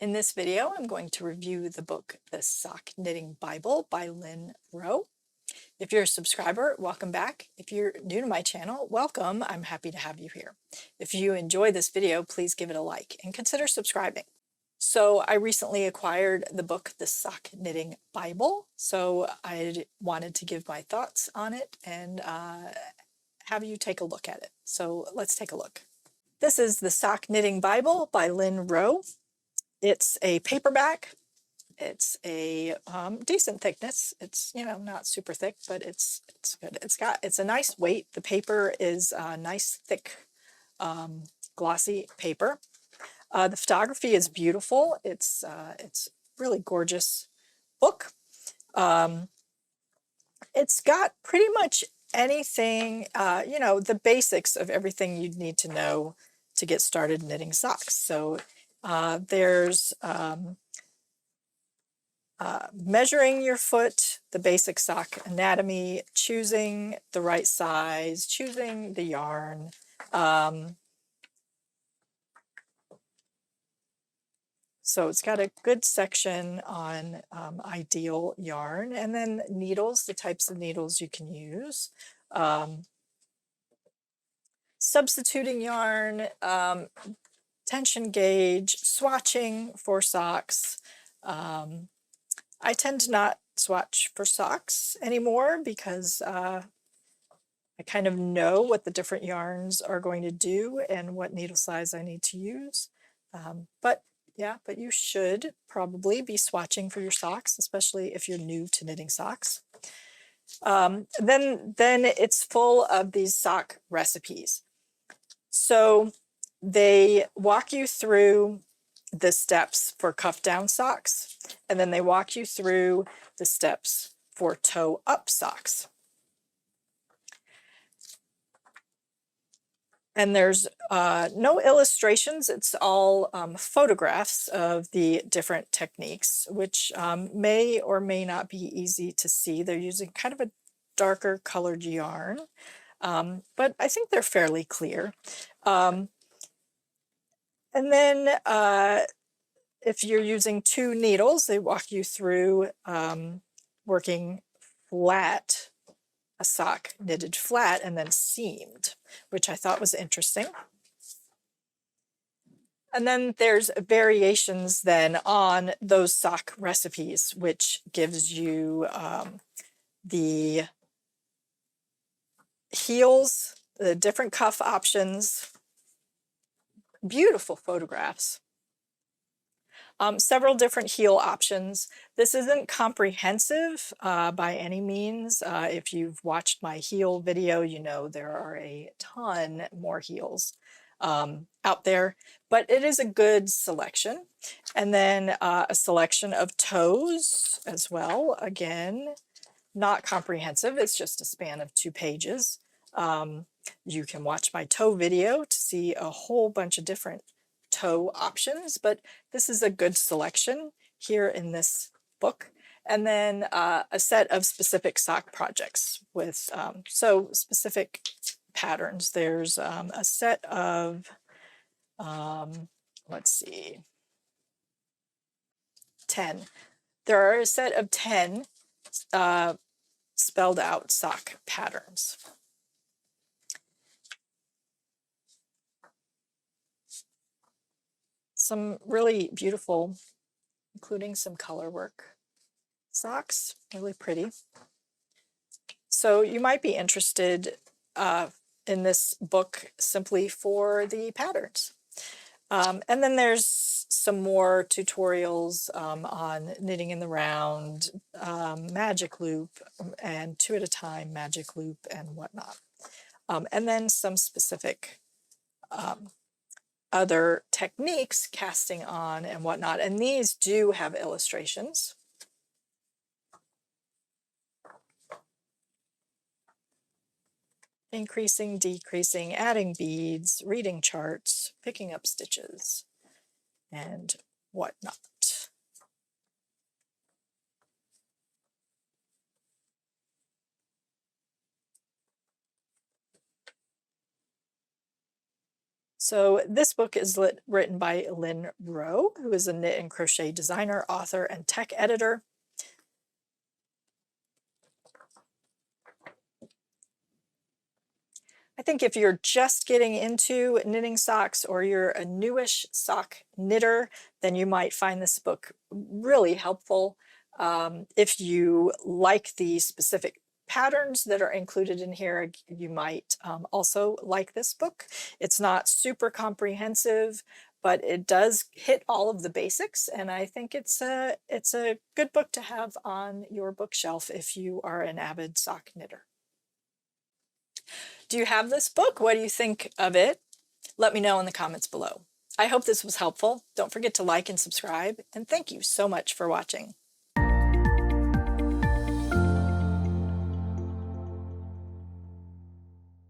In this video, I'm going to review the book, The Sock Knitting Bible by Lynn Rowe. If you're a subscriber, welcome back. If you're new to my channel, welcome. I'm happy to have you here. If you enjoy this video, please give it a like and consider subscribing. So I recently acquired the book, The Sock Knitting Bible. So I wanted to give my thoughts on it and have you take a look at it. So let's take a look. This is The Sock Knitting Bible by Lynn Rowe. It's a paperback. It's a decent thickness. It's, not super thick, but it's good. It's a nice weight. The paper is nice, thick, glossy paper. The photography is beautiful. It's really gorgeous book. It's got pretty much anything, the basics of everything you'd need to know to get started knitting socks. So there's measuring your foot, the basic sock anatomy, choosing the right size, choosing the yarn. So it's got a good section on ideal yarn, and then needles, the types of needles you can use. Substituting yarn, tension gauge, swatching for socks. I tend to not swatch for socks anymore because I kind of know what the different yarns are going to do and what needle size I need to use. But you should probably be swatching for your socks, especially if you're new to knitting socks. Then it's full of these sock recipes. So they walk you through the steps for cuff down socks, and then they walk you through the steps for toe up socks. And there's no illustrations. It's all photographs of the different techniques, which may or may not be easy to see. They're using kind of a darker colored yarn, but I think they're fairly clear. And then if you're using two needles, they walk you through working flat, a sock knitted flat and then seamed, which I thought was interesting. And then there's variations then on those sock recipes, which gives you the heels, the different cuff options, beautiful photographs. Several different heel options. This isn't comprehensive by any means. If you've watched my heel video, you know there are a ton more heels out there, but it is a good selection. And then a selection of toes as well. Again, not comprehensive. It's just a span of 2 pages. You can watch my toe video to see a whole bunch of different toe options, but this is a good selection here in this book. And then a set of specific sock projects with specific patterns. There's a set of let's see, 10. There are a set of 10 spelled out sock patterns. Some really beautiful, including some color work socks, really pretty. So you might be interested in this book simply for the patterns. And then there's some more tutorials on knitting in the round, magic loop, and 2 at a time magic loop and whatnot. And then some specific other techniques, casting on and whatnot. And these do have illustrations. Increasing, decreasing, adding beads, reading charts, picking up stitches, and whatnot. So this book is written by Lynn Rowe, who is a knit and crochet designer, author, and tech editor. I think if you're just getting into knitting socks or you're a newish sock knitter, then you might find this book really helpful. If you like the specific patterns that are included in here, you might also like this book. It's not super comprehensive, but it does hit all of the basics, and I think it's a good book to have on your bookshelf if you are an avid sock knitter. Do you have this book? What do you think of it? Let me know in the comments below. I hope this was helpful. Don't forget to like and subscribe, and thank you so much for watching.